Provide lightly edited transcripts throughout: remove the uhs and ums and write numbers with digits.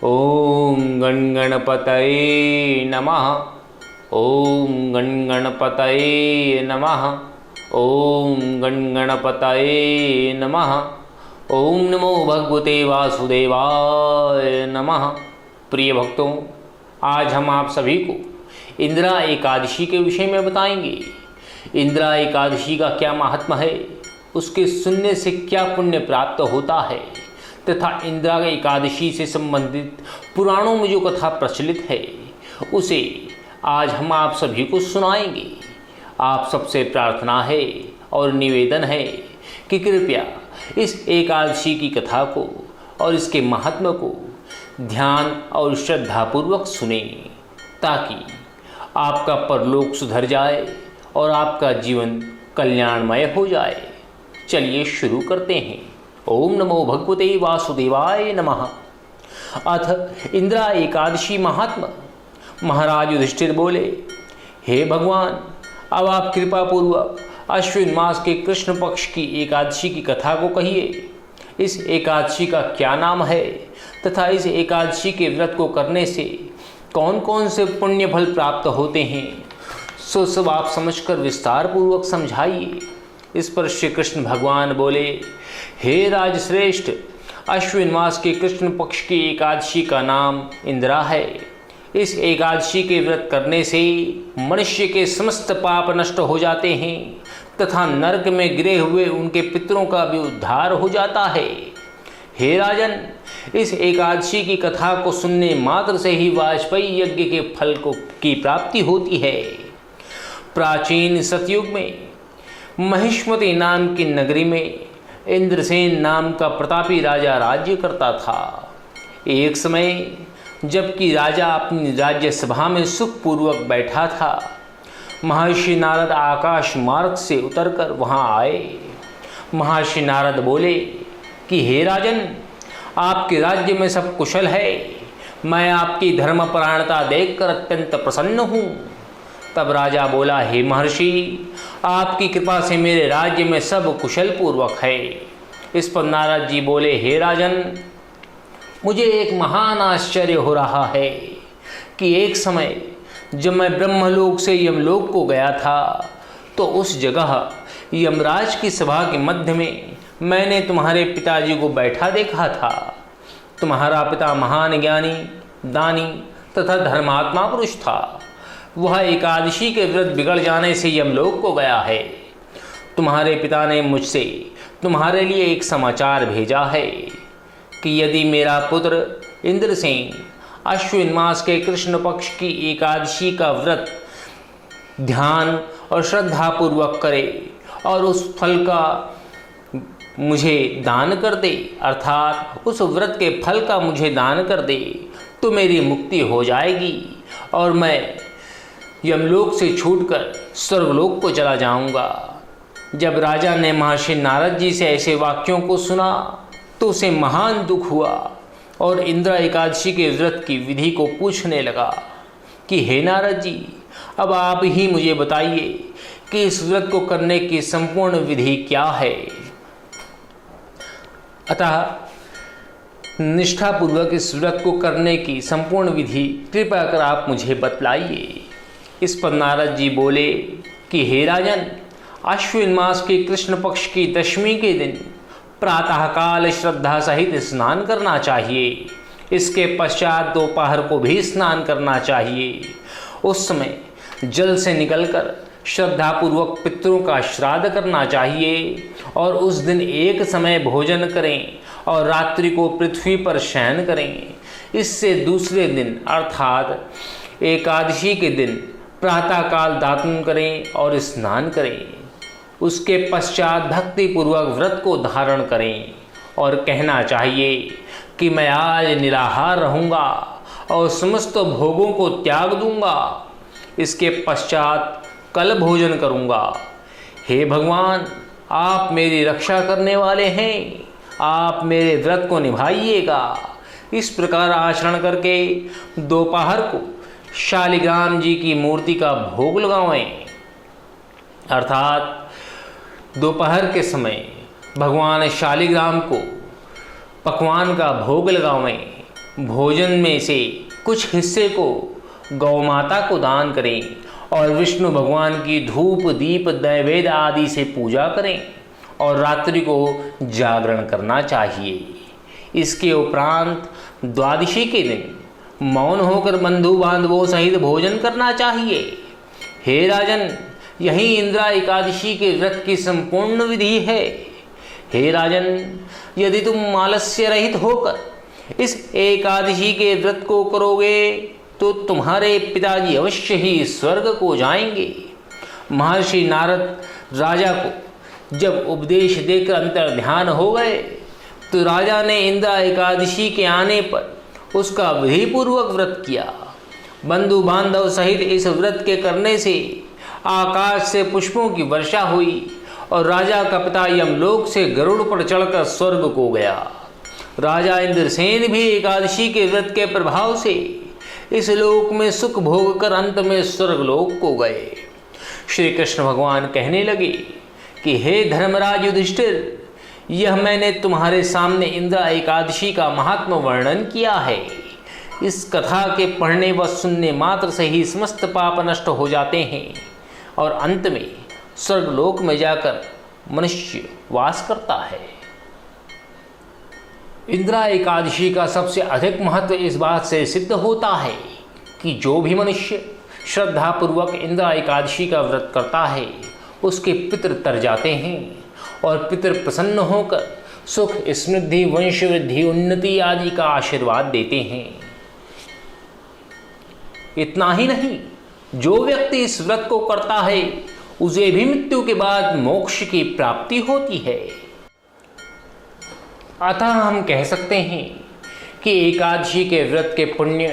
ओम गण गणपतये नमः। ओम गण गणपतये नमः। ओम गण गणपतये नमः। ओम नमो भगवते वासुदेवाय नमः। प्रिय भक्तों, आज हम आप सभी को इंदिरा एकादशी के विषय में बताएंगे। इंदिरा एकादशी का क्या महात्मा है, उसके सुनने से क्या पुण्य प्राप्त होता है तथा इंदिरा एकादशी से संबंधित पुराणों में जो कथा प्रचलित है उसे आज हम आप सभी को सुनाएंगे। आप सबसे प्रार्थना है और निवेदन है कि कृपया इस एकादशी की कथा को और इसके महात्म्य को ध्यान और श्रद्धापूर्वक सुने, ताकि आपका परलोक सुधर जाए और आपका जीवन कल्याणमय हो जाए। चलिए शुरू करते हैं। ओम नमो भगवते वासुदेवाय नमः। अथ इंदिरा एकादशी महात्मा। महाराज युधिष्ठिर बोले, हे भगवान, अब आप कृपा पूर्वक अश्विन मास के कृष्ण पक्ष की एकादशी की कथा को कहिए। इस एकादशी का क्या नाम है तथा इस एकादशी के व्रत को करने से कौन कौन से पुण्य फल प्राप्त होते हैं, सो सब आप समझकर विस्तार पूर्वक समझाइए। इस पर श्री कृष्ण भगवान बोले, हे राजश्रेष्ठ, अश्विन मास के कृष्ण पक्ष की एकादशी का नाम इंदिरा है। इस एकादशी के व्रत करने से मनुष्य के समस्त पाप नष्ट हो जाते हैं तथा नरक में गिरे हुए उनके पितरों का भी उद्धार हो जाता है। हे राजन, इस एकादशी की कथा को सुनने मात्र से ही वाजपेयी यज्ञ के फल की प्राप्ति होती है। प्राचीन सतयुग में महिष्मती नाम की नगरी में इंद्रसेन नाम का प्रतापी राजा राज्य करता था। एक समय जबकि राजा अपनी राज्य सभा में सुखपूर्वक बैठा था, महर्षि नारद आकाश मार्ग से उतरकर वहां आए। महर्षि नारद बोले कि हे राजन, आपके राज्य में सब कुशल है। मैं आपकी धर्मपरायणता देखकर अत्यंत प्रसन्न हूँ। तब राजा बोला, हे महर्षि, आपकी कृपा से मेरे राज्य में सब कुशल पूर्वक है। इस पर नारद जी बोले, हे राजन, मुझे एक महान आश्चर्य हो रहा है कि एक समय जब मैं ब्रह्मलोक से यमलोक को गया था तो उस जगह यमराज की सभा के मध्य में मैंने तुम्हारे पिताजी को बैठा देखा था। तुम्हारा पिता महान ज्ञानी, दानी तथा धर्मात्मा पुरुष था। वह एकादशी के व्रत बिगड़ जाने से यमलोक को गया है। तुम्हारे पिता ने मुझसे तुम्हारे लिए एक समाचार भेजा है कि यदि मेरा पुत्र इंद्रसेन अश्विन मास के कृष्ण पक्ष की एकादशी का व्रत ध्यान और श्रद्धा पूर्वक करे और उस फल का मुझे दान कर दे, अर्थात उस व्रत के फल का मुझे दान कर दे, तो मेरी मुक्ति हो जाएगी और मैं यमलोक से छूटकर स्वर्गलोक को चला जाऊंगा। जब राजा ने महर्षि नारद जी से ऐसे वाक्यों को सुना तो उसे महान दुख हुआ और इंदिरा एकादशी के व्रत की विधि को पूछने लगा कि हे नारद जी, अब आप ही मुझे बताइए कि इस व्रत को करने की संपूर्ण विधि क्या है। अतः निष्ठापूर्वक इस व्रत को करने की संपूर्ण विधि कृपया कर आप मुझे बतलाइए। इस पर नारद जी बोले कि हे राजन, अश्विन मास के कृष्ण पक्ष की दशमी के दिन प्रातःकाल श्रद्धा सहित स्नान करना चाहिए। इसके पश्चात दोपहर को भी स्नान करना चाहिए। उस समय जल से निकलकर श्रद्धापूर्वक पितरों का श्राद्ध करना चाहिए और उस दिन एक समय भोजन करें और रात्रि को पृथ्वी पर शयन करें। इससे दूसरे दिन अर्थात एकादशी के दिन प्रातःकाल दातुन करें और स्नान करें। उसके पश्चात भक्तिपूर्वक व्रत को धारण करें और कहना चाहिए कि मैं आज निराहार रहूँगा और समस्त भोगों को त्याग दूंगा। इसके पश्चात कल भोजन करूँगा। हे भगवान, आप मेरी रक्षा करने वाले हैं, आप मेरे व्रत को निभाइएगा। इस प्रकार आचरण करके दोपहर को शालिग्राम जी की मूर्ति का भोग लगावें, अर्थात दोपहर के समय भगवान शालिग्राम को पकवान का भोग लगावें। भोजन में से कुछ हिस्से को गौ माता को दान करें और विष्णु भगवान की धूप दीप नैवेद्य आदि से पूजा करें और रात्रि को जागरण करना चाहिए। इसके उपरांत द्वादशी के दिन मौन होकर बंधु बांधवों सहित भोजन करना चाहिए। हे राजन, यही इंदिरा एकादशी के व्रत की संपूर्ण विधि है। हे राजन, यदि तुम आलस्य रहित होकर इस एकादशी के व्रत को करोगे तो तुम्हारे पिताजी अवश्य ही स्वर्ग को जाएंगे। महर्षि नारद राजा को जब उपदेश देकर अंतर ध्यान हो गए तो राजा ने इंदिरा एकादशी के आने पर उसका विधिपूर्वक व्रत किया। बंधु बांधव सहित इस व्रत के करने से आकाश से पुष्पों की वर्षा हुई और राजा का पिता यमलोक से गरुड़ पर चढ़कर स्वर्ग को गया। राजा इंद्रसेन भी एकादशी के व्रत के प्रभाव से इस लोक में सुख भोग कर अंत में स्वर्गलोक को गए। श्री कृष्ण भगवान कहने लगे कि हे धर्मराज युधिष्ठिर, यह मैंने तुम्हारे सामने इंदिरा एकादशी का महात्म वर्णन किया है। इस कथा के पढ़ने व सुनने मात्र से ही समस्त पाप नष्ट हो जाते हैं और अंत में स्वर्गलोक में जाकर मनुष्य वास करता है। इंदिरा एकादशी का सबसे अधिक महत्व इस बात से सिद्ध होता है कि जो भी मनुष्य श्रद्धापूर्वक इंदिरा एकादशी का व्रत करता है उसके पितृ तर जाते हैं और पितृ प्रसन्न होकर सुख समृद्धि वंश वृद्धि उन्नति आदि का आशीर्वाद देते हैं। इतना ही नहीं, जो व्यक्ति इस व्रत को करता है उसे भी मृत्यु के बाद मोक्ष की प्राप्ति होती है। अतः हम कह सकते हैं कि एकादशी के व्रत के पुण्य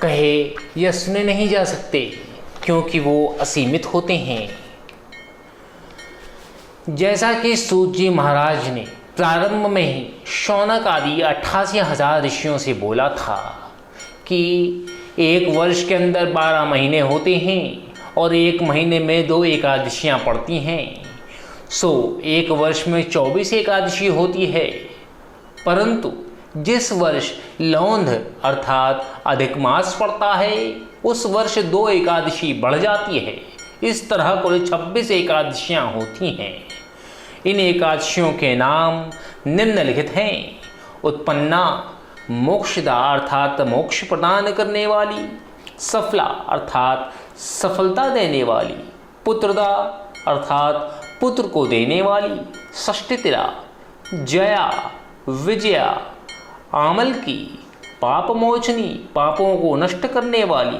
कहे या सुने नहीं जा सकते, क्योंकि वो असीमित होते हैं। जैसा कि सूत जी महाराज ने प्रारंभ में ही शौनक आदि 88,000 ऋषियों से बोला था कि एक वर्ष के अंदर 12 महीने होते हैं और एक महीने में 2 एकादशियाँ पड़ती हैं, सो एक वर्ष में 24 एकादशी होती है। परंतु जिस वर्ष लौंध अर्थात अधिक मास पड़ता है उस वर्ष 2 एकादशी बढ़ जाती है। इस तरह कुल 26 एकादशियाँ होती हैं। इन एकादशियों के नाम निम्नलिखित हैं: उत्पन्ना मोक्षदा अर्थात मोक्ष प्रदान करने वाली, सफला अर्थात सफलता देने वाली, पुत्रदा अर्थात पुत्र को देने वाली, षष्ठितिरा जया विजया, आमल की पाप मोचनी पापों को नष्ट करने वाली,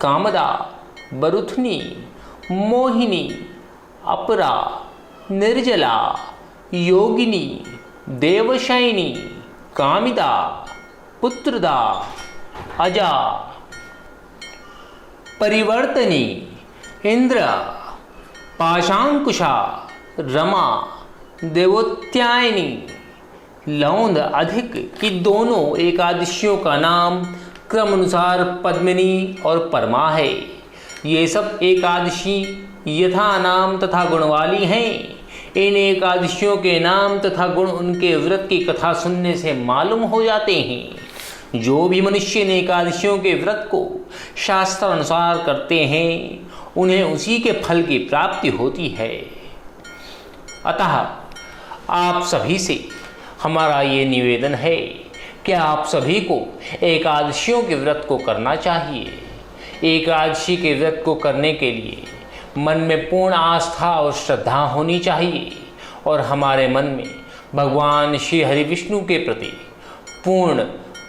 कामदा बरुथनी, मोहिनी, अपरा, निर्जला, योगिनी, देवशयनी, कामिदा, पुत्रदा, अजा, परिवर्तनी, इंद्र, पाशांकुशा, रमा, देवोत्यायनी, लौंद अधिक की दोनों एकादशियों का नाम क्रम अनुसार पद्मिनी और परमा है। ये सब एकादशी यथा नाम तथा गुण वाली हैं। इन एकादशियों के नाम तथा गुण उनके व्रत की कथा सुनने से मालूम हो जाते हैं। जो भी मनुष्य इन एकादशियों के व्रत को शास्त्र अनुसार करते हैं उन्हें उसी के फल की प्राप्ति होती है। अतः आप सभी से हमारा ये निवेदन है कि आप सभी को एकादशियों के व्रत को करना चाहिए। एकादशी के व्रत को करने के लिए मन में पूर्ण आस्था और श्रद्धा होनी चाहिए और हमारे मन में भगवान श्री हरि विष्णु के प्रति पूर्ण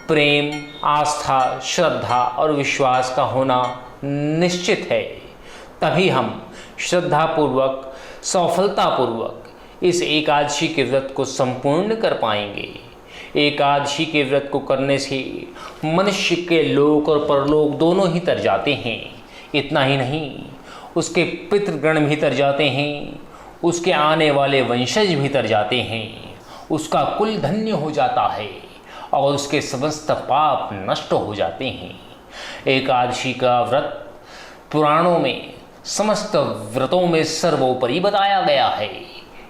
प्रेम, आस्था, श्रद्धा और विश्वास का होना निश्चित है। तभी हम श्रद्धापूर्वक, सफलतापूर्वक इस एकादशी के व्रत को संपूर्ण कर पाएंगे। एकादशी के व्रत को करने से मनुष्य के लोक और परलोक दोनों ही तर जाते हैं। इतना ही नहीं, उसके पितृगण भी तर जाते हैं, उसके आने वाले वंशज भी तर जाते हैं, उसका कुल धन्य हो जाता है और उसके समस्त पाप नष्ट हो जाते हैं। एकादशी का व्रत पुराणों में समस्त व्रतों में सर्वोपरि बताया गया है।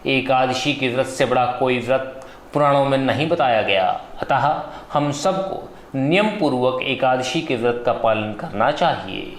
एकादशी के व्रत से बड़ा कोई व्रत पुराणों में नहीं बताया गया। अतः हम सबको नियम पूर्वक एकादशी के व्रत का पालन करना चाहिए।